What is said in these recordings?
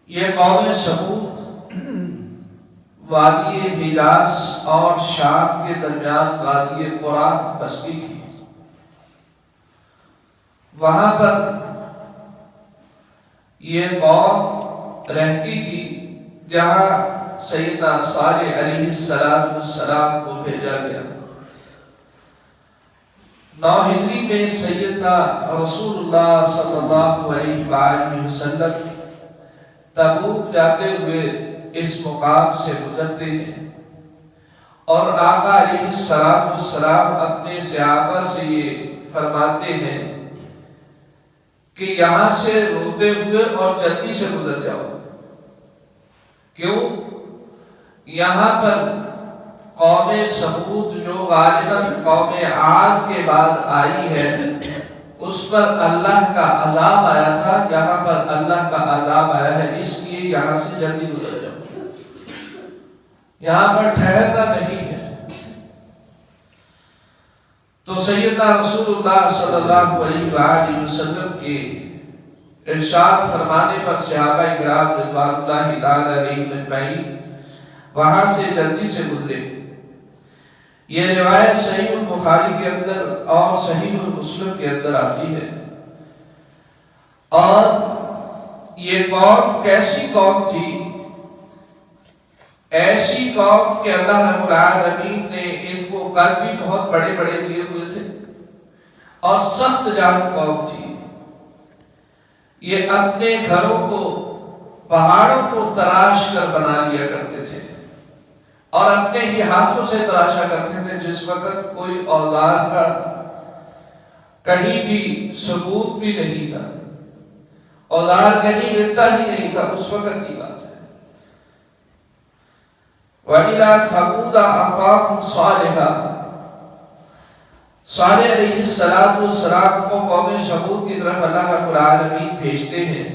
یہ قوم سمود وادی حجاز اور شام کے درمیان وادی قرآن بستی تھی. وہاں پر یہ قوم رہتی تھی جہاں سیدنا صالح علیہ السلام کو بھیجا گیا. 9 ہجری میں سیدنا رسول اللہ صلی اللہ علیہ وآلہ وسلم تبوک جاتے ہوئے اس مقام سے گزرتے ہیں اور آقا علیہ السلام اپنے صحابہ سے یہ فرماتے ہیں کہ یہاں سے روتے ہوئے اور جلدی سے گزر جاؤ. کیوں؟ یہاں پر قوم سمود جو غالباً قوم عاد کے بعد آئی ہے اس پر اللہ کا عذاب آیا تھا. یہاں پر اللہ کا عذاب آیا ہے، اس لیے یہاں سے جلدی گزر جاؤ، یہاں پر ٹھہرنا نہیں ہے. تو سیدنا رسول اللہ صلی اللہ علیہ وآلہ وسلم کے ارشاد فرمانے پر صحابہ کرام رضوان اللہ تعالی علیہم اجمعین وہاں سے جلدی سے گزرے. یہ روایت صحیح البخاری کے اندر اور صحیح مسلم کے اندر آتی ہے. اور یہ قوم کیسی قوم تھی؟ ایسی قوم کہ اللہ رب العالمین نے ان کو قلب بھی بہت بڑے بڑے دیے ہوئے تھے اور سخت جان قوم تھی. یہ اپنے گھروں کو پہاڑوں کو تراش کر بنا لیا کرتے تھے اور اپنے ہی ہاتھوں سے تراشا کرتے تھے. جس وقت کوئی اوزار کا کہیں بھی ثبوت بھی نہیں تھا، اوزار کہیں ملتا ہی نہیں تھا، اس وقت کی بات ہے. وَإِلَىٰ ثَمُودَ أَخَاهُمْ صَالِحًا، صالح علیہ السلام کو قوم سمود کی طرف اللہ رب العالمین بھیجتے ہیں.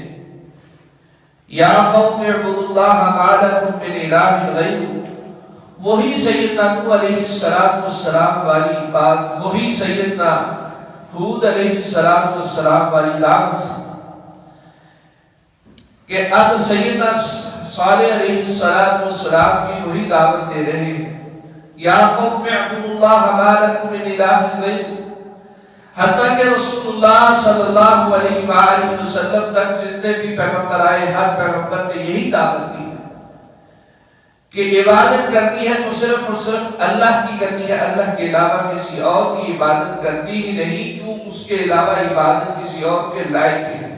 یا قوم اعبدوا اللہ ما لکم من الہ غیرہ، وہی سیدنا نوح علیہ السلام والی بات، وہی سیدنا ہود علیہ السلام والی دعوت کہ اب سیدنا صالح علیہ السلام کی وہی دعوت دے رہے ہیں. یا قوم اعبدوا اللہ ما لکم من الہ غیرہ، حتیٰ کہ رسول اللہ صلی اللہ علیہ وآلہ وسلم تک جتنے بھی پیغمبر آئے ہر پیغمبر نے یہی دعوت دی کہ عبادت کرنی ہے تو صرف اور صرف اللہ کی کرنی ہے، اللہ کے علاوہ کسی اور کی عبادت کرنی ہی نہیں. کیوں؟ اس کے علاوہ عبادت کسی اور کے لائق ہی نہیں.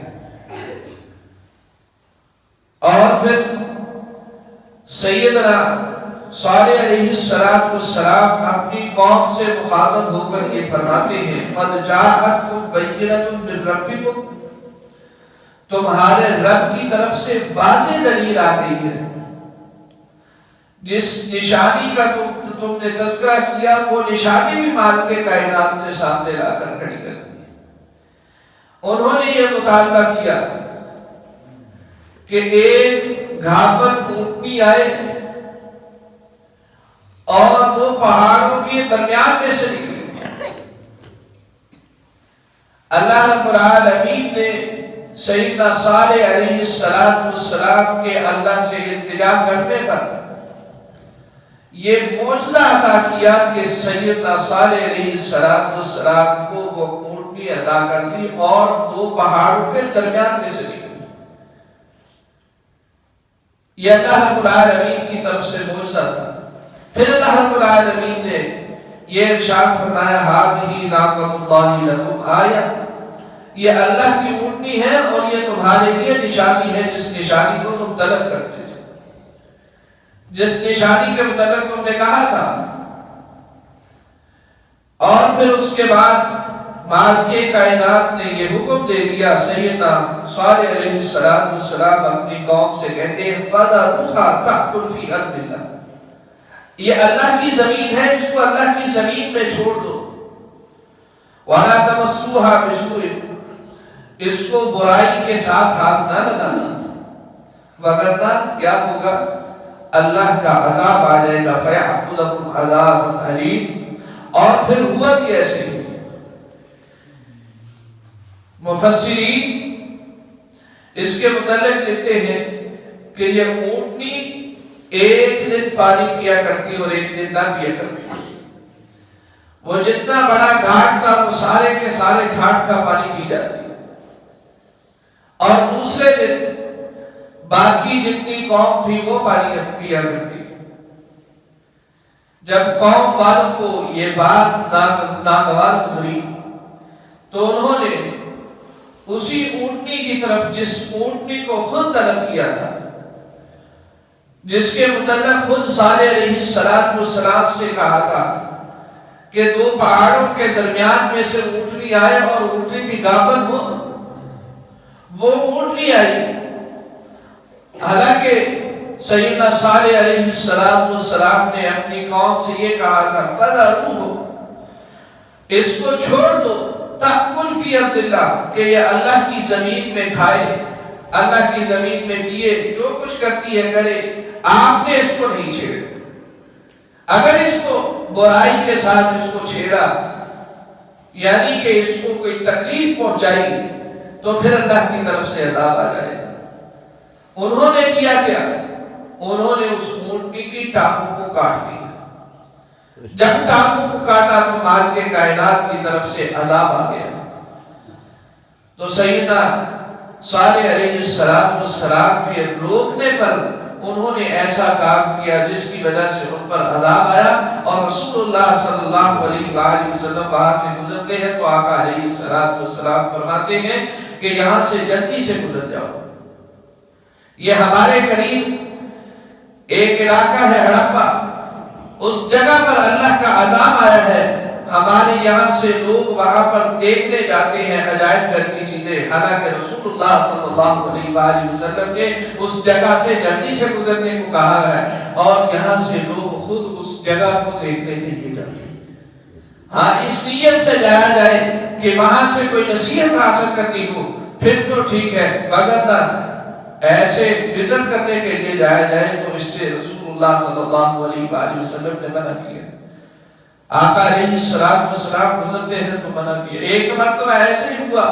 اور پھر سیدنا صالح علیہ السلام اپنی قوم سے مخاطب ہو کر یہ فرماتے ہیں قَدْ جَاءَتْكُمْ بَيِّنَةٌ مِّن رَبِّكُمْ، تمہارے رب کی طرف سے واضح دلیل آ گئی ہے. جس نشانی کا تم نے تذکرہ کیا وہ نشانی بھی مال کے کائنات نے سامنے لا کر کھڑی کر دی. انہوں نے یہ مطالبہ کیا کہ ایک گھاپن اونٹنی آئے اور وہ پہاڑوں کے درمیان میں سے نکلے. اللہ رب العالمین نے سیدنا صالح علیہ السلام کے اللہ سے التجا کرنے پر یہ معجزہ عطا کیا کہ سیدنا صالح علیہ السلام کو وہ اونٹنی عطا کر دی اور وہ پہاڑوں کے درمیان میں سے نکلی. یہ اللہ رب العالمین کی طرف سے معجزہ تھا. پھر اللہ رب العالمین نے یہ ارشاد فرمایا ھذہ ناقۃ اللہ لکم آیہ، یہ اللہ کی اونٹنی ہے اور یہ تمہارے لیے نشانی ہے، جس نشانی کو تم طلب کرتے تھے، جس نشانی کے متعلق تم نے کہا تھا. اور پھر اس کے بعد مالک کائنات نے یہ حکم دے دیا. سیدنا صالح علیہ السلام اپنی قوم سے کہتے ہیں فَذَرُوهَا تَأْكُلْ فِي أَرْضِ اللَّهِ، یہ اللہ کی زمین ہے، اس کو اللہ کی زمین میں چھوڑ دو. وَلَا تَمَسُّوهَا بِسُوءٍ، اس کو برائی کے ساتھ ہاتھ نہ لگانا، وگرنہ کیا ہوگا؟ اللہ کا عذاب آ جائے گا. فَيَأْخُذَكُمْ عَذَابٌ أَلِيمٌ. اور پھر ہوا کہ ایسے مفسرین اس کے متعلق لکھتے ہیں کہ یہ اونٹنی ایک دن پانی پیا کرتی اور ایک دن نہ پیا کرتی. وہ جتنا بڑا گھاٹ تھا وہ سارے کے سارے گھاٹ کا پانی پی جاتی اور دوسرے دن باقی جتنی قوم تھی وہ پانی پیا کرتی. جب قوم والوں کو یہ بات ناگوار گزری تو انہوں نے اسی اونٹنی کی طرف جس اونٹنی کو خود طلب کیا تھا، جس کے متعلق خود صالح علیہ السلام سے کہا تھا کہ دو پہاڑوں کے درمیان میں سے اونٹنی آئے اور اونٹنی بھی گامن ہو، وہ اونٹنی آئی. حالانکہ سیدنا صالح علیہ السلام نے اپنی قوم سے یہ کہا تھا فَذَرُوهُ، اس کو چھوڑ دو، تَأْكُلْ فِي أَرْضِ اللَّهِ، کہ یہ اللہ کی زمین میں کھائے، اللہ کی زمین میں پیے، جو کچھ کرتی ہے کرے، آپ نے اس کو نہیں چھیڑا. اگر اس کو برائی کے ساتھ اس کو چھیڑا یعنی کہ اس کو کوئی تکلیف پہنچائی تو پھر اللہ کی طرف سے عذاب آ جائے. انہوں نے کیا کیا؟ انہوں نے اس اونٹنی کی ٹانگوں کو کاٹ دیا. جب ٹانگوں کو کاٹا تو مالک کائنات کی طرف سے عذاب آ گیا. تو سیدنا صالح علیہ السلام کے روکنے پر انہوں نے ایسا کام کیا جس کی وجہ سے ان پر عذاب آیا. اور رسول اللہ صلی اللہ علیہ وآلہ وسلم وہاں سے گزرتے ہیں تو آقا علیہ السلام فرماتے ہیں کہ یہاں سے جلدی سے گزر جاؤ. یہ ہمارے قریب ایک علاقہ ہے ہڑپا، اس جگہ پر اللہ کا عذاب آیا ہے. ہمارے یہاں سے لوگ وہاں پر دیکھنے جاتے ہیں عجائب گھر کی چیزیں، حالانکہ رسول اللہ صلی اللہ علیہ وآلہ وسلم نے اس جگہ سے جلدی سے گزرنے کو کہا ہے اور یہاں سے لوگ خود اس جگہ کو دیکھنے کے لیے جاتے ہیں. ہاں اس نیت سے جایا جائے کہ وہاں سے کوئی نصیحت حاصل کرنی ہو پھر تو ٹھیک ہے، مگر نہ ایسے وزٹ کرنے کے لیے جایا جائے تو اس سے رسول اللہ صلی اللہ علیہ وآلہ وسلم نے منع کیا. آقا علیہ السلام گزرتے ہیں تو منع کیا. ایک مرتبہ ایسے ہی ہوا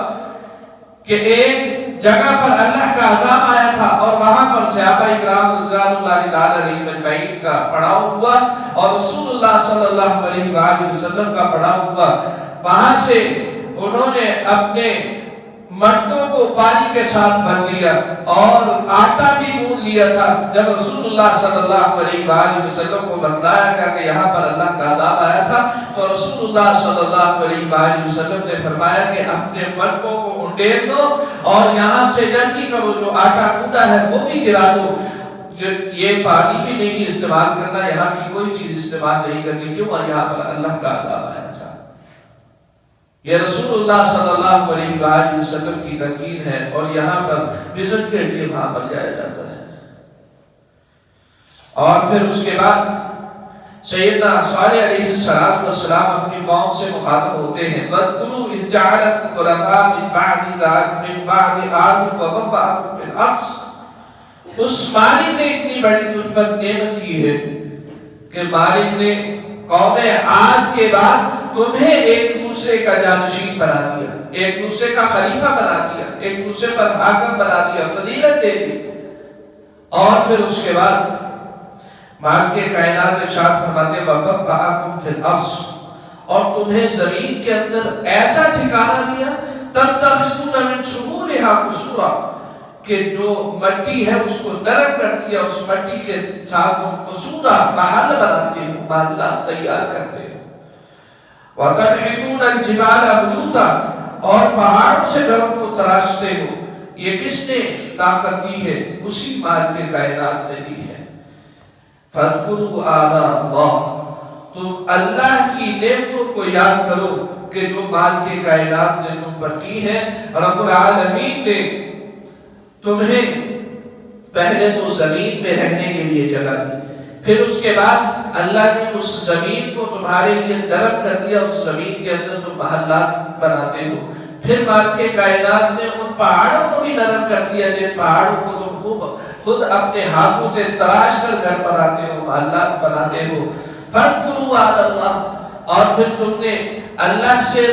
کہ ایک جگہ پر اللہ کا عذاب آیا تھا اور وہاں پر صحابہ اکرام رضوان اللہ تعالی علیہم اجمعین کا پڑاؤ ہوا اور رسول اللہ صلی اللہ علیہ وآلہ وسلم کا پڑاؤ ہوا. وہاں سے انہوں نے اپنے مٹکوں کو پانی کے ساتھ بھر لیا اور آٹا بھی گوندھ لیا تھا. جب رسول اللہ صلی اللہ علیہ وآلہ وسلم کو بتلایا گیا کہ یہاں پر اللہ کا عذاب آیا تھا تو رسول اللہ صلی اللہ علیہ وآلہ وسلم نے فرمایا کہ اپنے مٹکوں کو انڈیل دو اور یہاں سے جلدی کرو، جو آٹا گوندا ہے وہ بھی گرا دو. یہ پانی بھی نہیں استعمال کرنا، یہاں کی کوئی چیز استعمال نہیں کرنی. کیوں؟ اور یہاں پر اللہ کا عذاب آیا تھا. یہ رسول اللہ صلی اللہ علیہ وآلہ وسلم کی تاکید ہے اور یہاں پر وزٹ کے لیے وہاں پر جایا جاتا ہے. اور پھر اس کے بعد سیدنا صالح علیہ السلام اپنی قوم سے مخاطب ہوتے ہیں وَاذْكُرُوا إِذْ جَعَلَكُمْ خُلَفَاءَ مِنْ بَعْدِ عَادٍ وَبَوَّأَكُمْ فِي الْأَرْضِ. اس مالک نے اتنی بڑی تجھ پر نعمت کی ہے کہ مالک نے قوم عاد کے بعد تمہیں ایک دوسرے کا جانشین بنا دیا، ایک دوسرے کا خلیفہ بنا دیا، ایک دوسرے پر حاکم بنا دیا، فضیلت دے دی. اور پھر اس کے بعد مالک کائنات ارشاد فرماتے وَبَوَّأَكُمْ فِي الْأَرْضِ، اور تمہیں زمین کے اندر ایسا ٹھکانہ دیا تَتَّخِذُونَ مِن شُرُورِهَا قُصُورًا کہ جو مٹی ہے اس کو نرم کر دیا، اس مٹی کے ساتھ تم قصورا محل بناتے ہو، محلہ تیار کرتے ہو. وَتَنْحِتُونَ الْجِبَالَ بُيُوتًا، اور پہاڑوں سے گھروں کو تراشتے ہو. یہ کس نے طاقت دی ہے؟ اسی مالک کائنات نے دی ہے. فَاذْكُرُوا آلَاءَ اللَّهِ، تم اللہ کی نعمتوں کو یاد کرو کہ جو مالک کائنات نے تم پر کی ہے. رب العالمین نے تمہیں پہلے تو زمین میں رہنے کے لیے جگہ دی، پھر اس کے بعد اللہ نے اس زمین کو تمہارے لیے نرم کر دیا، اس زمین کے اندر تم محلات بناتے ہو. پھر مالک کائنات نے ان پہاڑوں کو بھی نرم کر دیا جن پہاڑوں کو تم خود اپنے ہاتھوں سے تراش کر گھر بناتے ہو، محلات بناتے ہو. فَاذْكُرُوا آلَاءَ اللَّهِ، اور پھر تم نے اللہ سے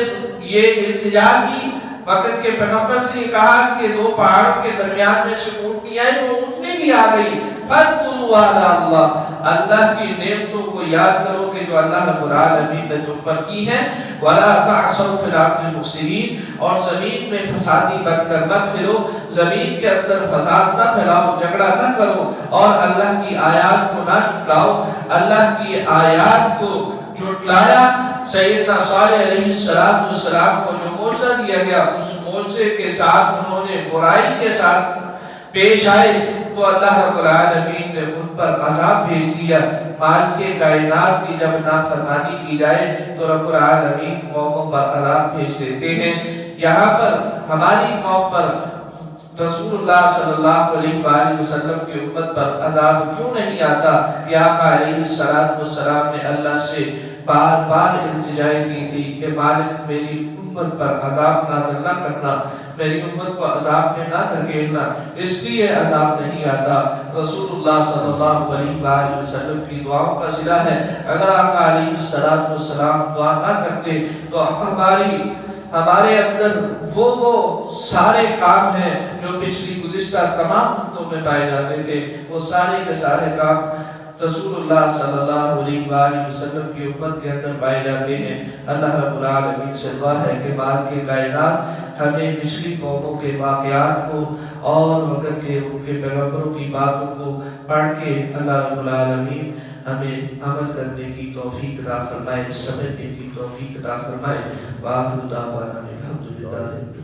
یہ التجا کی، وقت کے پیغمبر سے یہ کہا کہ دو پہاڑوں کے درمیان میں سے اونٹنی آئے، وہ اونٹنی بھی بھی آ گئی، فاذکروا علی اللہ، اللہ کی نعمتوں کو یاد کرو کہ جو اللہ رب العالمین نے تم پر کی ہے، ولا تعثوا فی الارض مفسدین، اور زمین میں فسادی بن کر مت پھرو، زمین کے اندر فساد نہ پھیلاؤ، جھگڑا نہ کرو، اور اللہ کی آیات کو نہ جھٹلاؤ۔ اللہ کی آیات کو جھٹلایا، سیدنا صالح علیہ السلام کو جو موعظہ دیا گیا، اس موعظے کے ساتھ انہوں نے برائی کے ساتھ پیش آئے تو اللہ رب العالمین نے ان پر عذاب بھیج دیا۔ مالک کائنات کی جب نافرمانی کی جائے تو رب العالمین قوموں پر عذاب بھیج دیتے ہیں۔ یہاں پر ہماری قوم پر رسول اللہ صلی اللہ علیہ وآلہ وسلم کی امت پر عذاب کیوں نہیں آتا؟ کہ آقا علیہ السلام نے اللہ سے بار بار التجا کی تھی کہ مالک میری امت پر عذاب نازل نہ کرنا، میری امت کو عذاب میں نہ دھکیلنا، اس لیے عذاب نہیں آتا۔ رسول اللہ صلی اللہ علیہ وآلہ وسلم کی دعاؤں کا صلہ ہے، اگر آقا علیہ السلام دعا نہ کرتے تو ہمارے اندر وہ سارے کام ہیں جو پچھلی گزشتہ تمام امتوں میں پائے جاتے تھے، وہ سارے کے سارے کام رسول اللہ صلی اللہ علیہ وآلہ وسلم کی امت کے اندر پائے جاتے ہیں۔ اللہ رب العالمین سے دعا ہے کہ مالک کائنات ہمیں پچھلی قوموں کے واقعات کو اور وقت کے ان کے پیغمبروں کی باتوں کو پڑھ کے اللہ رب العالمین ہمیں عمل کرنے کی توفیق عطا فرمائے، سمجھنے کی توفیق عطا فرمائے۔ وآخر دعوانا الحمدللہ۔